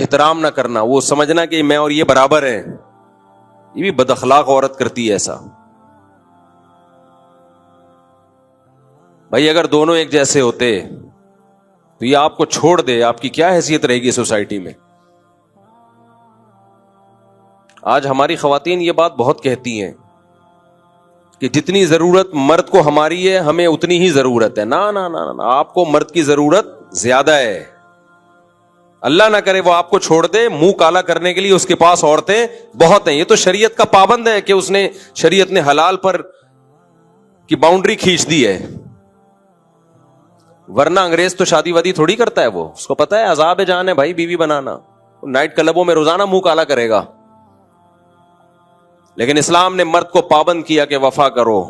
احترام نہ کرنا، وہ سمجھنا کہ میں اور یہ برابر ہیں، یہ بھی بد اخلاق عورت کرتی ہے ایسا. بھائی اگر دونوں ایک جیسے ہوتے تو یہ آپ کو چھوڑ دے، آپ کی کیا حیثیت رہے گی سوسائٹی میں؟ آج ہماری خواتین یہ بات بہت کہتی ہیں کہ جتنی ضرورت مرد کو ہماری ہے ہمیں اتنی ہی ضرورت ہے. نا نا نا نا، آپ کو مرد کی ضرورت زیادہ ہے. اللہ نہ کرے وہ آپ کو چھوڑ دے، منہ کالا کرنے کے لیے اس کے پاس عورتیں بہت ہیں. یہ تو شریعت کا پابند ہے کہ اس نے، شریعت نے حلال پر کی باؤنڈری کھینچ دی ہے. ورنہ انگریز تو شادی وادی تھوڑی کرتا ہے، وہ اس کو پتا ہے عذاب جان ہے بھائی بیوی بنانا. نائٹ کلبوں میں روزانہ منہ کالا کرے گا. لیکن اسلام نے مرد کو پابند کیا کہ وفا کرو،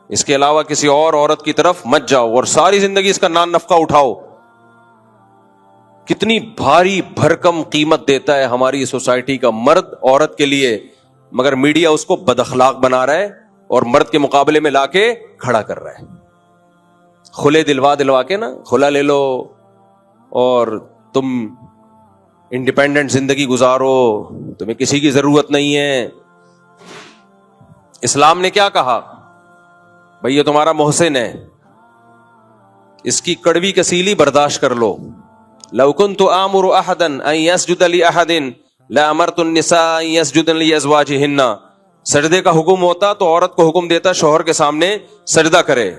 اس کے علاوہ کسی اور عورت کی طرف مت جاؤ اور ساری زندگی اس کا نان نفقہ اٹھاؤ. کتنی بھاری بھرکم قیمت دیتا ہے ہماری سوسائٹی کا مرد عورت کے لیے، مگر میڈیا اس کو بد اخلاق بنا رہا ہے اور مرد کے مقابلے میں لا کے کھڑا کر رہا ہے. کھلے دلوا کے نا، کھلا لے لو اور تم انڈیپینڈنٹ زندگی گزارو، تمہیں کسی کی ضرورت نہیں ہے. اسلام نے کیا کہا؟ بھئی یہ تمہارا محسن ہے، اس کی کڑوی کسیلی برداشت کر لو. لو كنت آمر احدا ان يسجد لاحد لامرت النساء ان يسجدن لازواجهن. سجدے کا حکم ہوتا تو عورت کو حکم دیتا شوہر کے سامنے سجدہ کرے.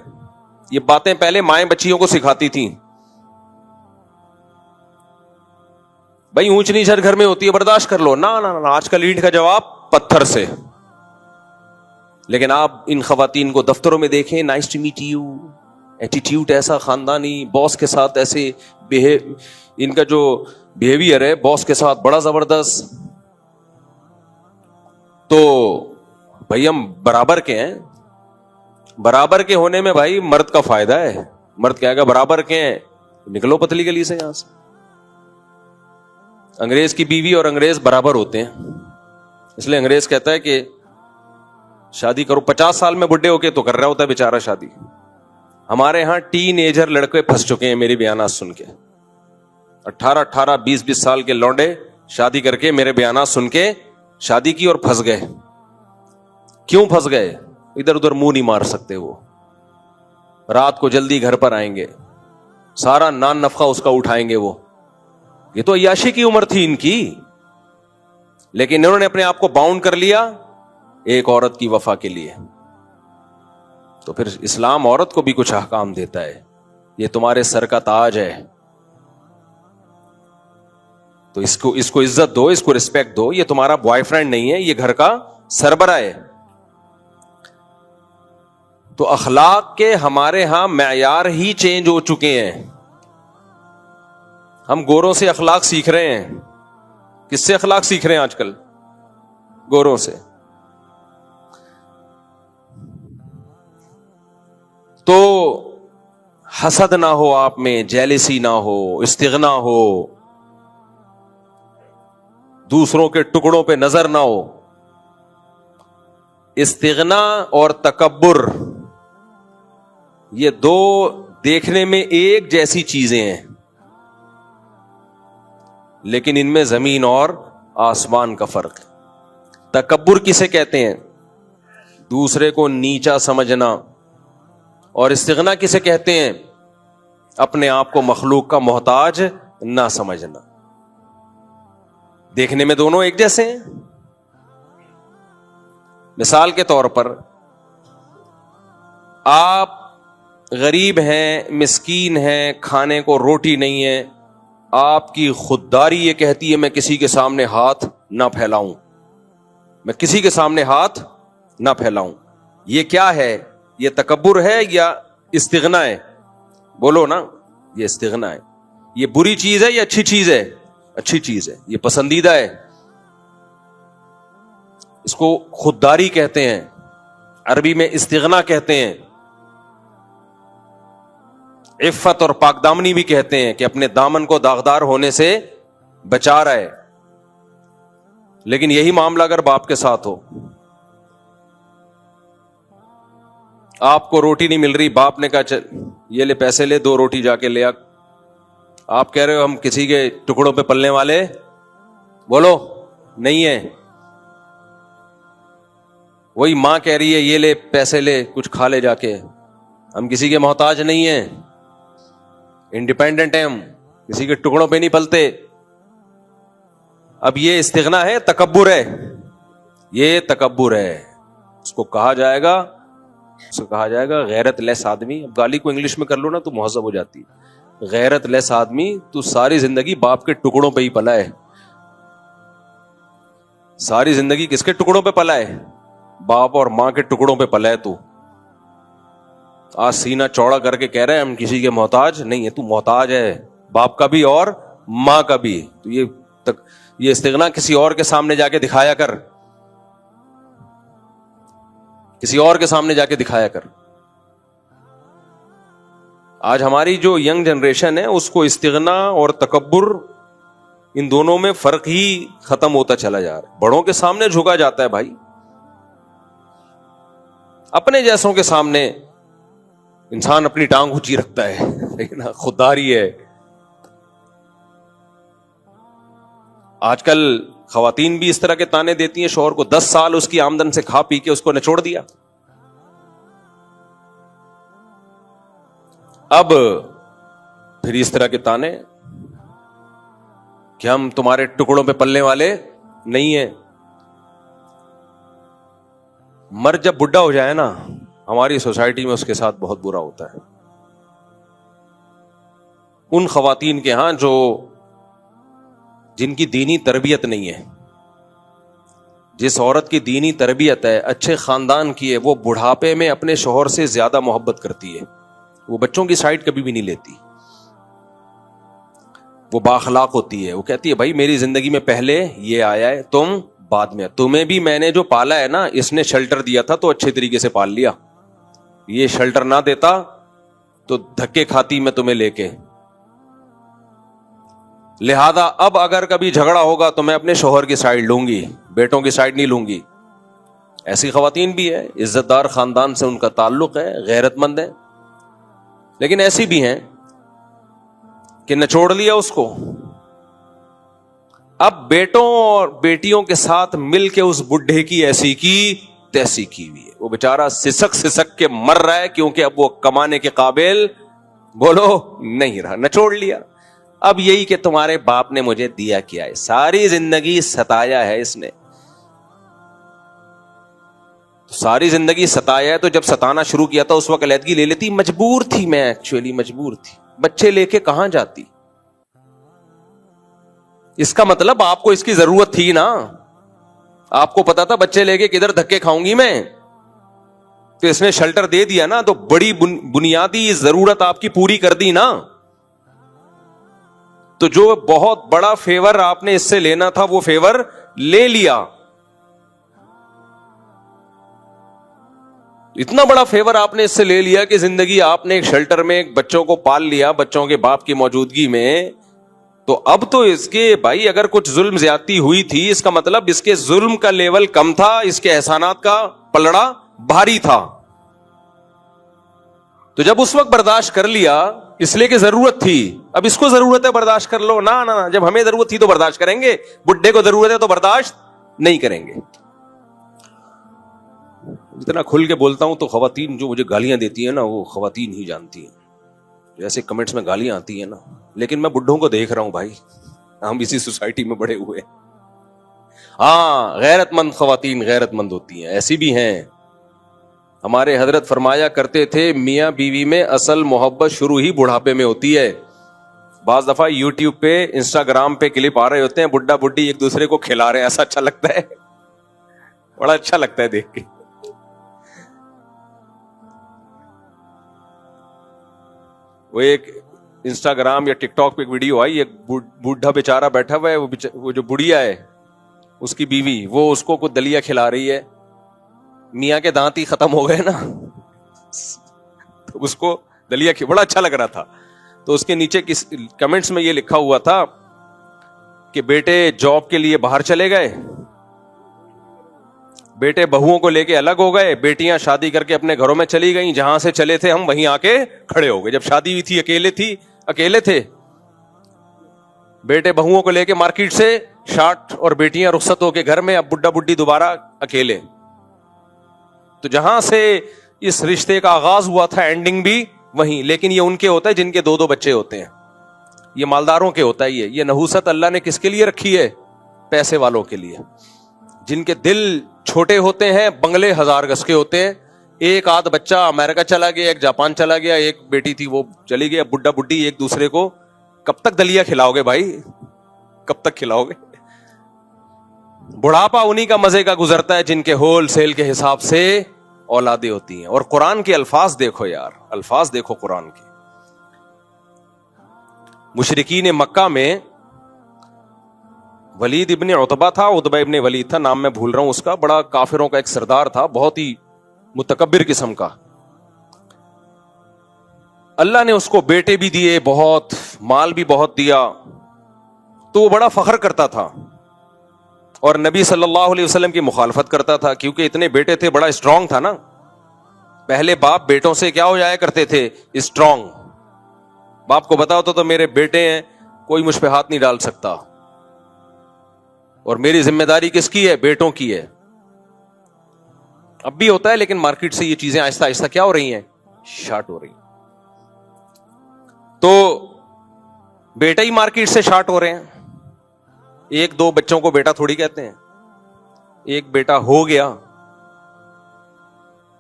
یہ باتیں پہلے مائیں بچیوں کو سکھاتی تھیں. بھائی اونچ نیچ ہر گھر میں ہوتی ہے، برداشت کر لو. نا نا نا، آج کل اینٹ کا جواب پتھر سے. لیکن آپ ان خواتین کو دفتروں میں دیکھیں، nice to meet you, attitude ایسا خاندانی، باس کے ساتھ ایسے ان کا جو بیہیویئر ہے باس کے ساتھ بڑا زبردست. تو بھائی ہم برابر کے ہیں، برابر کے ہونے میں بھائی مرد کا فائدہ ہے. مرد کہے گا برابر کے ہیں، نکلو پتلی گلی سے یہاں سے. انگریز کی بیوی اور انگریز برابر ہوتے ہیں، اس لیے انگریز کہتا ہے کہ شادی کرو. 50 سال میں بڈھے ہو کے تو کر رہا ہوتا ہے بیچارہ شادی. ہمارے ہاں ٹین ایجر لڑکے پھنس چکے ہیں میری بیانات سن کے. 18 20 سال کے لونڈے شادی کر کے میرے بیانات سن کے شادی کی اور پھنس گئے. کیوں پھنس گئے؟ ادھر ادھر منہ نہیں مار سکتے. وہ رات کو جلدی گھر پر آئیں گے، سارا نان نفقہ اس کا اٹھائیں گے. وہ یہ تو عیاشی کی عمر تھی ان کی، لیکن انہوں نے اپنے آپ کو باؤنڈ کر لیا ایک عورت کی وفا کے لیے. تو پھر اسلام عورت کو بھی کچھ احکام دیتا ہے. یہ تمہارے سر کا تاج ہے، تو اس کو عزت دو، اس کو رسپیکٹ دو. یہ تمہارا بوائے فرینڈ نہیں ہے، یہ گھر کا سربراہ ہے. تو اخلاق کے ہمارے ہاں معیار ہی چینج ہو چکے ہیں. ہم گوروں سے اخلاق سیکھ رہے ہیں. کس سے اخلاق سیکھ رہے ہیں آج کل؟ گوروں سے. تو حسد نہ ہو آپ میں، جیلسی نہ ہو، استغنا ہو، دوسروں کے ٹکڑوں پہ نظر نہ ہو. استغنا اور تکبر یہ دو دیکھنے میں ایک جیسی چیزیں ہیں، لیکن ان میں زمین اور آسمان کا فرق ہے. تکبر کسے کہتے ہیں؟ دوسرے کو نیچا سمجھنا. اور استغنا کسے کہتے ہیں؟ اپنے آپ کو مخلوق کا محتاج نہ سمجھنا. دیکھنے میں دونوں ایک جیسے ہیں. مثال کے طور پر آپ غریب ہیں، مسکین ہیں، کھانے کو روٹی نہیں ہے، آپ کی خودداری یہ کہتی ہے میں کسی کے سامنے ہاتھ نہ پھیلاؤں، میں کسی کے سامنے ہاتھ نہ پھیلاؤں. یہ کیا ہے؟ یہ تکبر ہے یا استغنا ہے؟ بولو نا. یہ استغنا ہے. یہ بری چیز ہے یا اچھی چیز ہے؟ اچھی چیز ہے، یہ پسندیدہ ہے. اس کو خودداری کہتے ہیں، عربی میں استغنا کہتے ہیں. عفت اور پاک دامنی بھی کہتے ہیں کہ اپنے دامن کو داغدار ہونے سے بچا رہا ہے. لیکن یہی معاملہ اگر باپ کے ساتھ ہو، آپ کو روٹی نہیں مل رہی، باپ نے کہا چل یہ لے پیسے لے، 2 روٹی جا کے لے آ، آپ کہہ رہے ہو ہم کسی کے ٹکڑوں پہ پلنے والے، بولو نہیں ہے. وہی ماں کہہ رہی ہے یہ لے پیسے لے کچھ کھا لے جا کے. ہم کسی کے محتاج نہیں ہیں، انڈیپینڈنٹ ہیں، ہم کسی کے ٹکڑوں پہ نہیں پلتے. اب یہ استغنا ہے، تکبر ہے، یہ تکبر ہے. اس کو کہا جائے گا غیرت لیس آدمی. اب گالی کو انگلش میں کر لو نا تو مہذب ہو جاتی. غیرت لیس آدمی، تو ساری زندگی باپ کے ٹکڑوں پہ ہی پلا ہے. ساری زندگی کس کے ٹکڑوں پہ پلا ہے؟ باپ اور ماں کے ٹکڑوں پہ پلا ہے. تو آج سینہ چوڑا کر کے کہہ رہے ہیں ہم کسی کے محتاج نہیں ہے. تو محتاج ہے باپ کا بھی اور ماں کا بھی. تو یہ استغنا کسی اور کے سامنے جا کے دکھایا کر، کسی اور کے سامنے جا کے دکھایا کر. آج ہماری جو ینگ جنریشن ہے اس کو استغنا اور تکبر، ان دونوں میں فرق ہی ختم ہوتا چلا جا رہا ہے. بڑوں کے سامنے جھکا جاتا ہے بھائی، اپنے جیسوں کے سامنے انسان اپنی ٹانگ اونچی رکھتا ہے، لیکن خودداری ہے. آج کل خواتین بھی اس طرح کے تانے دیتی ہیں شوہر کو. 10 سال اس کی آمدن سے کھا پی کے اس کو نچوڑ دیا. اب پھر اس طرح کے تانے کہ ہم تمہارے ٹکڑوں پہ پلنے والے نہیں ہیں. مرد جب بڈھا ہو جائے نا، ہماری سوسائٹی میں اس کے ساتھ بہت برا ہوتا ہے. ان خواتین کے ہاں جن کی دینی تربیت نہیں ہے، جس عورت کی دینی تربیت ہے، اچھے خاندان کی ہے، وہ بڑھاپے میں اپنے شوہر سے زیادہ محبت کرتی ہے. وہ بچوں کی سائڈ کبھی بھی نہیں لیتی. وہ بااخلاق ہوتی ہے. وہ کہتی ہے بھائی میری زندگی میں پہلے یہ آیا ہے، تم بعد میں. تمہیں بھی میں نے جو پالا ہے نا، اس نے شیلٹر دیا تھا تو اچھے طریقے سے پال لیا. یہ شیلٹر نہ دیتا تو دھکے کھاتی میں تمہیں لے کے. لہذا اب اگر کبھی جھگڑا ہوگا تو میں اپنے شوہر کی سائڈ لوں گی، بیٹوں کی سائڈ نہیں لوں گی. ایسی خواتین بھی ہے، عزت دار خاندان سے ان کا تعلق ہے، غیرت مند ہے. لیکن ایسی بھی ہیں کہ نچوڑ لیا اس کو. اب بیٹوں اور بیٹیوں کے ساتھ مل کے اس بڈھے کی ایسی کی تیسی کی ہوئی ہے. وہ بیچارہ سسک کے مر رہا ہے، کیونکہ اب وہ کمانے کے قابل بولو نہیں رہا. نچوڑ لیا. اب یہی کہ تمہارے باپ نے مجھے دیا کیا ہے، ساری زندگی ستایا ہے اس نے، ساری زندگی ستایا ہے. تو جب ستانا شروع کیا تھا اس وقت علیحدگی لے لیتی. مجبور تھی میں، ایکچولی مجبور تھی. بچے لے کے کہاں جاتی؟ اس کا مطلب آپ کو اس کی ضرورت تھی نا. آپ کو پتا تھا بچے لے کے کدھر دھکے کھاؤں گی میں، تو اس نے شیلٹر دے دیا نا. تو بڑی بنیادی ضرورت آپ کی پوری کر دی نا. تو جو بہت بڑا فیور آپ نے اس سے لینا تھا وہ فیور لے لیا. اتنا بڑا فیور آپ نے اس سے لے لیا کہ زندگی آپ نے ایک شیلٹر میں ایک بچوں کو پال لیا بچوں کے باپ کی موجودگی میں. تو اب تو اس کے بھائی اگر کچھ ظلم زیادتی ہوئی تھی، اس کا مطلب اس کے ظلم کا لیول کم تھا، اس کے احسانات کا پلڑا بھاری تھا. تو جب اس وقت برداشت کر لیا اس لیے کہ ضرورت تھی، اب اس کو ضرورت ہے برداشت کر لو. نہ جب ہمیں ضرورت تھی تو برداشت کریں گے، بڈھے کو ضرورت ہے تو برداشت نہیں کریں گے. جتنا کھل کے بولتا ہوں تو خواتین جو مجھے گالیاں دیتی ہیں نا، وہ خواتین ہی جانتی ہیں. جیسے کمنٹس میں گالیاں آتی ہیں نا، لیکن میں بڈھوں کو دیکھ رہا ہوں بھائی، ہم اسی سوسائٹی میں بڑے ہوئے. ہاں غیرت مند خواتین غیرت مند ہوتی ہیں، ایسی بھی ہیں. ہمارے حضرت فرمایا کرتے تھے میاں بیوی میں اصل محبت شروع ہی بڑھاپے میں ہوتی ہے. بعض دفعہ یوٹیوب پہ انسٹاگرام پہ کلپ آ رہے ہوتے ہیں، بڈھا بڈھی ایک دوسرے کو کھلا رہے ہیں، ایسا اچھا لگتا ہے، بڑا اچھا لگتا ہے دیکھ کے. وہ ایک انسٹاگرام یا ٹک ٹاک پہ ایک ویڈیو آئی، ایک بوڑھا بیچارہ بیٹھا ہوا ہے، وہ جو بڑھیا ہے اس کی بیوی، وہ اس کو دلیا کھلا رہی ہے. میاں کے دانت ہی ختم ہو گئے نا، تو اس کو دلیا بڑا اچھا لگ رہا تھا. تو اس کے نیچے کمنٹس میں یہ لکھا ہوا تھا کہ بیٹے جاب کے لیے باہر چلے گئے، بیٹے بہوؤں کو لے کے الگ ہو گئے، بیٹیاں شادی کر کے اپنے گھروں میں چلی گئیں، جہاں سے چلے تھے ہم وہیں آ کے کھڑے ہو گئے. جب شادی ہوئی تھی اکیلے تھے. بیٹے بہوؤں کو لے کے مارکیٹ سے شارٹ اور بیٹیاں رخصت ہو کے گھر میں, اب بڈھا بڈھی دوبارہ اکیلے. تو جہاں سے اس رشتے کا آغاز ہوا تھا اینڈنگ بھی وہیں. لیکن یہ ان کے ہوتا ہے جن کے 2 بچے ہوتے ہیں, یہ مالداروں کے ہوتا ہے. یہ نحوست اللہ نے کس کے لیے رکھی ہے؟ پیسے والوں کے لیے. جن کے دل چھوٹے ہوتے ہیں, بنگلے 1000 گز کے ہوتے ہیں. ایک آدھ بچہ امریکہ چلا گیا, ایک جاپان چلا گیا, ایک بیٹی تھی وہ چلی گئی. بڈھا بڈھی ایک دوسرے کو کب تک دلیا کھلاؤ گے بھائی, کب تک کھلاؤ گے؟ بڑھاپا انہی کا مزے کا گزرتا ہے جن کے ہول سیل کے حساب سے اولادیں ہوتی ہیں. اور قرآن کے الفاظ دیکھو یار, الفاظ دیکھو قرآن کے. مشرکین مکہ میں ولید ابن عتبہ تھا, عتبہ ابن ولید تھا, نام میں بھول رہا ہوں اس کا, بڑا کافروں کا ایک سردار تھا, بہت ہی متکبر قسم کا. اللہ نے اس کو بیٹے بھی دیے, بہت مال بھی بہت دیا, تو وہ بڑا فخر کرتا تھا اور نبی صلی اللہ علیہ وسلم کی مخالفت کرتا تھا, کیونکہ اتنے بیٹے تھے, بڑا اسٹرانگ تھا نا. پہلے باپ بیٹوں سے کیا ہو جایا کرتے تھے؟ اسٹرانگ. باپ کو بتا ہوتا تو میرے بیٹے ہیں, کوئی مجھ پہ ہاتھ نہیں ڈال سکتا, اور میری ذمہ داری کس کی ہے؟ بیٹوں کی ہے. اب بھی ہوتا ہے, لیکن مارکیٹ سے یہ چیزیں آہستہ آہستہ کیا ہو رہی ہیں؟ شارٹ ہو رہی ہیں. تو بیٹا ہی مارکیٹ سے شارٹ ہو رہے ہیں. 1-2 بچوں کو بیٹا تھوڑی کہتے ہیں. ایک بیٹا ہو گیا,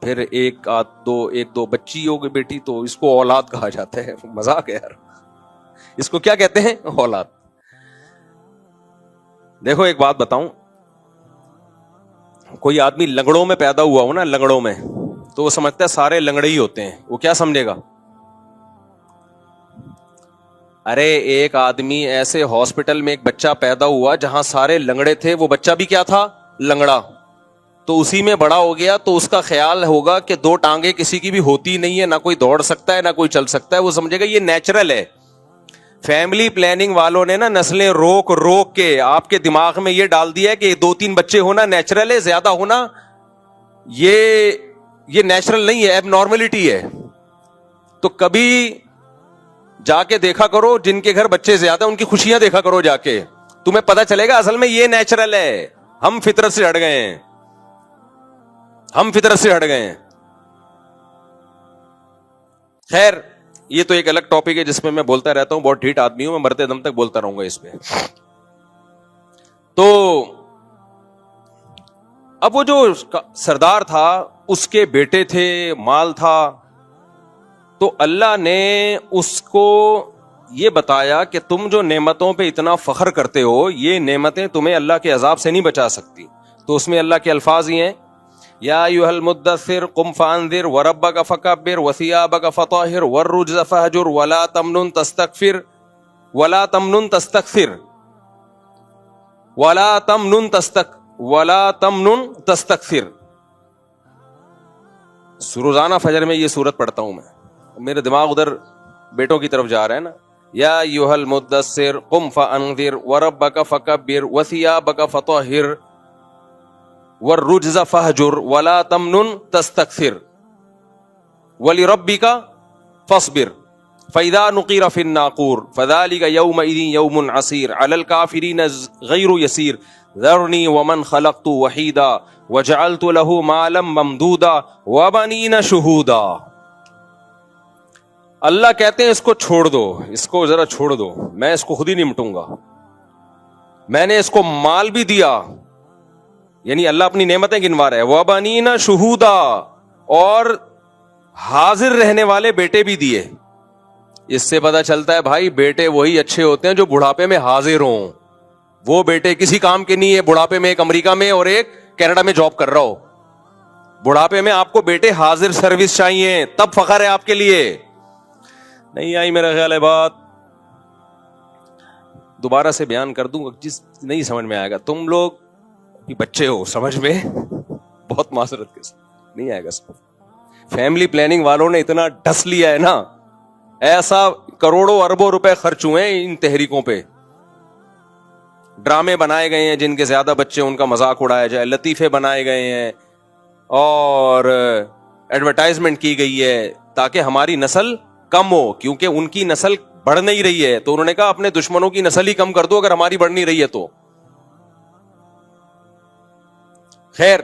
پھر 1-2 بچی ہو گئی بیٹی, تو اس کو اولاد کہا جاتا ہے. مذاق ہے یار, اس کو کیا کہتے ہیں؟ اولاد. دیکھو ایک بات بتاؤں, کوئی آدمی لنگڑوں میں پیدا ہوا ہو نا, لنگڑوں میں, تو وہ سمجھتا ہے سارے لنگڑے ہی ہوتے ہیں. وہ کیا سمجھے گا؟ ارے ایک آدمی ایسے ہاسپٹل میں ایک بچہ پیدا ہوا جہاں سارے لنگڑے تھے, وہ بچہ بھی کیا تھا؟ لنگڑا. تو اسی میں بڑا ہو گیا, تو اس کا خیال ہوگا کہ 2 ٹانگیں کسی کی بھی ہوتی نہیں ہے, نہ کوئی دوڑ سکتا ہے نہ کوئی چل سکتا ہے. وہ سمجھے گا یہ نیچرل ہے. فیملی پلاننگ والوں نے نا نسلیں روک روک کے آپ کے دماغ میں یہ ڈال دیا ہے کہ 2-3 بچے ہونا نیچرل ہے, زیادہ ہونا یہ نیچرل نہیں ہے, ایب نارملٹی ہے. تو کبھی جا کے دیکھا کرو جن کے گھر بچے زیادہ, ان کی خوشیاں دیکھا کرو جا کے, تمہیں پتہ چلے گا اصل میں یہ نیچرل ہے. ہم فطرت سے ہٹ گئے ہیں, ہم فطرت سے ہٹ گئے ہیں. خیر یہ تو ایک الگ ٹاپک ہے جس میں میں بولتا رہتا ہوں, بہت ڈھیٹ آدمی ہوں میں, مرتے دم تک بولتا رہوں گا اس پہ. تو اب وہ جو سردار تھا اس کے بیٹے تھے, مال تھا, تو اللہ نے اس کو یہ بتایا کہ تم جو نعمتوں پہ اتنا فخر کرتے ہو, یہ نعمتیں تمہیں اللہ کے عذاب سے نہیں بچا سکتی. تو اس میں اللہ کے الفاظ ہی ہیں, یا ایھا المدثر قم فانذر وربک فکبر وثیابک فطہر والرجز فہجر ولا تمنن تستکثر ولا تمنن تستکثر ولا تمنن تستکثر. روزانہ فجر میں یہ سورت پڑھتا ہوں میں, میرے دماغ ادھر بیٹوں کی طرف جا رہا ہے نا. یا ایھا المدثر قم فانذر وربک فکبر وثیابک فطہر والرجز فہجر ولا تمنن تستکثر ولربک فاصبر فاذا نقر فی الناقور فذلک یومئذ یوم عسیر علی الکافرین غیر یسیر ذرنی ومن خلقت وحیدا وجعلت له مالا ممدودا وبنین شہودا. اللہ کہتے ہیں اس کو چھوڑ دو, اس کو ذرا چھوڑ دو, میں اس کو خود ہی نمٹوں گا. میں نے اس کو مال بھی دیا, یعنی اللہ اپنی نعمتیں گنوا رہا ہے. وَبَنِينَ شُهُودًا, اور حاضر رہنے والے بیٹے بھی دیے. اس سے پتہ چلتا ہے بھائی بیٹے وہی اچھے ہوتے ہیں جو بڑھاپے میں حاضر ہوں. وہ بیٹے کسی کام کے نہیں ہے, بڑھاپے میں ایک امریکہ میں اور ایک کینیڈا میں جاب کر رہا ہو. بڑھاپے میں آپ کو بیٹے حاضر سروس چاہیے, تب فخر ہے آپ کے لیے. نہیں آئی میرا خیال ہے بات, دوبارہ سے بیان کر دوں جس نہیں سمجھ میں آئے گا. تم لوگ بچے ہو, سمجھ میں بہت معذرت کے ساتھ نہیں آئے گا سمجھ. فیملی پلاننگ والوں نے اتنا ڈس لیا ہے نا, ایسا کروڑوں اربوں روپے خرچ ہوئے ہیں ان تحریکوں پہ. ڈرامے بنائے گئے ہیں جن کے زیادہ بچے ان کا مذاق اڑایا جائے, لطیفے بنائے گئے ہیں, اور ایڈورٹائزمنٹ کی گئی ہے تاکہ ہماری نسل کم ہو, کیونکہ ان کی نسل بڑھ نہیں رہی ہے. تو انہوں نے کہا اپنے دشمنوں کی نسل ہی کم کر دو اگر ہماری بڑھ نہیں رہی ہے تو. خیر,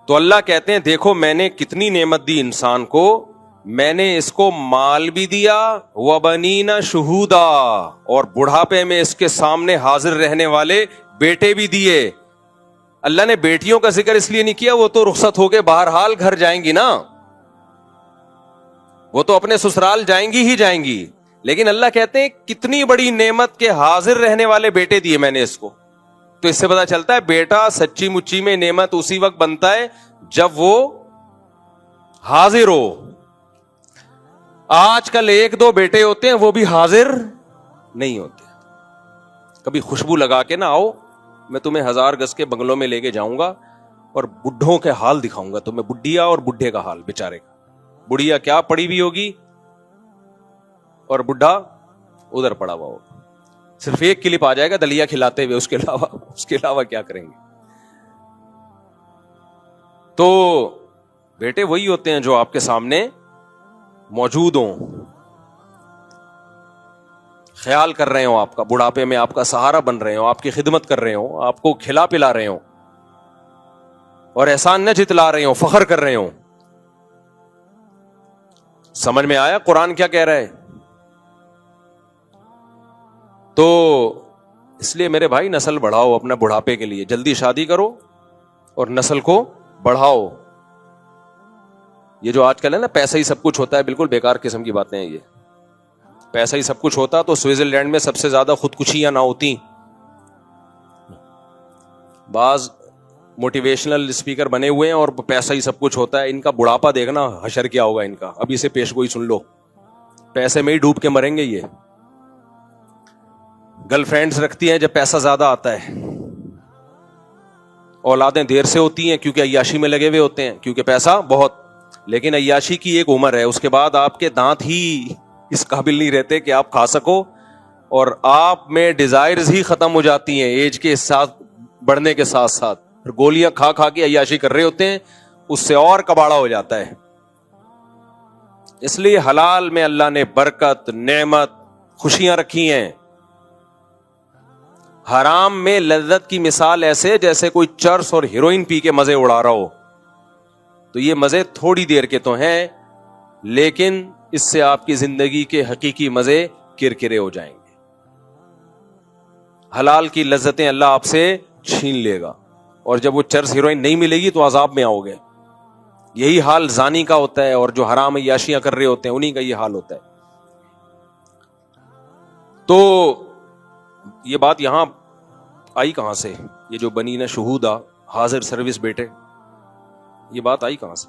تو اللہ کہتے ہیں دیکھو میں نے کتنی نعمت دی انسان کو, میں نے اس کو مال بھی دیا, وبنین شہودا, اور بڑھاپے میں اس کے سامنے حاضر رہنے والے بیٹے بھی دیے. اللہ نے بیٹیوں کا ذکر اس لیے نہیں کیا, وہ تو رخصت ہو کے بہرحال گھر جائیں گی نا, وہ تو اپنے سسرال جائیں گی ہی جائیں گی, لیکن اللہ کہتے ہیں کتنی بڑی نعمت کے حاضر رہنے والے بیٹے دیے میں نے اس کو. تو اس سے پتا چلتا ہے بیٹا سچی مچی میں نعمت اسی وقت بنتا ہے جب وہ حاضر ہو. آج کل ایک دو بیٹے ہوتے ہیں وہ بھی حاضر نہیں ہوتے. کبھی خوشبو لگا کے نہ آؤ, میں تمہیں 1000 گز کے بنگلوں میں لے کے جاؤں گا اور بڈھوں کے حال دکھاؤں گا تمہیں, بڈھیا اور بڈھے کا حال بیچارے کا. بڑھیا کیا پڑی بھی ہوگی اور بڈھا ادھر پڑا ہوا ہوگا, صرف ایک کلپ آ جائے گا دلیا کھلاتے ہوئے, اس کے علاوہ کیا کریں گے. تو بیٹے وہی ہوتے ہیں جو آپ کے سامنے موجود ہوں, خیال کر رہے ہوں آپ کا, بڑھاپے میں آپ کا سہارا بن رہے ہوں, آپ کی خدمت کر رہے ہوں, آپ کو کھلا پلا رہے ہوں اور احسان نہ جتلا رہے ہوں, فخر کر رہے ہوں. سمجھ میں آیا قرآن کیا کہہ رہا ہے؟ تو اس لیے میرے بھائی نسل بڑھاؤ اپنا بڑھاپے کے لیے, جلدی شادی کرو اور نسل کو بڑھاؤ. یہ جو آج کل ہے نا پیسہ ہی سب کچھ ہوتا ہے, بالکل بیکار قسم کی باتیں ہیں یہ. پیسہ ہی سب کچھ ہوتا تو سوئٹزرلینڈ میں سب سے زیادہ خودکشیاں نہ ہوتی. بعض موٹیویشنل اسپیکر بنے ہوئے ہیں اور پیسہ ہی سب کچھ ہوتا ہے. ان کا بڑھاپا دیکھنا حشر کیا ہوگا ان کا, ابھی سے پیش گوئی سن لو, پیسے میں ہی ڈوب کے مریں گے یہ. گرل فرینڈز رکھتی ہیں جب پیسہ زیادہ آتا ہے, اولادیں دیر سے ہوتی ہیں کیونکہ عیاشی میں لگے ہوئے ہوتے ہیں, کیونکہ پیسہ بہت. لیکن عیاشی کی ایک عمر ہے, اس کے بعد آپ کے دانت ہی اس قابل نہیں رہتے کہ آپ کھا سکو, اور آپ میں ڈیزائرز ہی ختم ہو جاتی ہیں ایج کے ساتھ بڑھنے کے ساتھ ساتھ. پھر گولیاں کھا کھا کے عیاشی کر رہے ہوتے ہیں, اس سے اور کباڑا ہو جاتا ہے. اس لیے حلال میں اللہ نے برکت, نعمت, خوشیاں رکھی ہیں. حرام میں لذت کی مثال ایسے جیسے کوئی چرس اور ہیروئن پی کے مزے اڑا رہا ہو. تو یہ مزے تھوڑی دیر کے تو ہیں, لیکن اس سے آپ کی زندگی کے حقیقی مزے کرکرے ہو جائیں گے. حلال کی لذتیں اللہ آپ سے چھین لے گا, اور جب وہ چرس ہیروئن نہیں ملے گی تو عذاب میں آؤ گے. یہی حال زانی کا ہوتا ہے, اور جو حرام عیاشیاں کر رہے ہوتے ہیں انہی کا یہ حال ہوتا ہے. تو یہ بات یہاں آئی کہاں سے؟ یہ جو بنین شہودا, حاضر سروس بیٹے, یہ بات آئی کہاں سے؟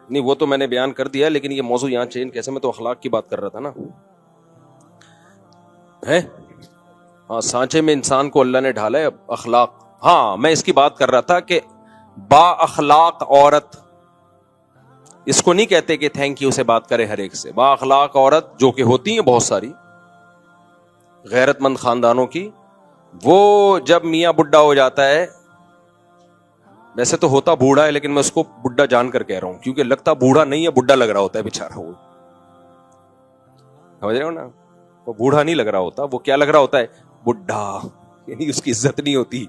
نہیں وہ تو میں نے بیان کر دیا, لیکن یہ موضوع یہاں چینج کیسے؟ میں تو اخلاق کی بات کر رہا تھا نا. ہے ہاں, سانچے میں انسان کو اللہ نے ڈھالا ہے اخلاق. ہاں میں اس کی بات کر رہا تھا کہ با اخلاق عورت, اس کو نہیں کہتے کہ تھینک یو سے بات کرے ہر ایک سے. با اخلاق عورت جو کہ ہوتی ہیں بہت ساری غیرت مند خاندانوں کی, وہ جب میاں بڈھا ہو جاتا ہے, ویسے تو ہوتا بوڑھا ہے لیکن میں اس کو بڈھا جان کر کہہ رہا ہوں کیونکہ لگتا بوڑھا نہیں ہے, بڈھا لگ رہا ہوتا ہے بیچارہ. وہ سمجھ رہے ہو نا, وہ بوڑھا نہیں لگ رہا ہوتا, وہ کیا لگ رہا ہوتا ہے؟ بڈھا, یعنی اس کی عزت نہیں ہوتی.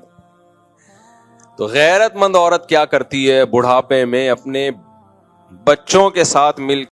تو غیرت مند عورت کیا کرتی ہے؟ بڑھاپے میں اپنے بچوں کے ساتھ مل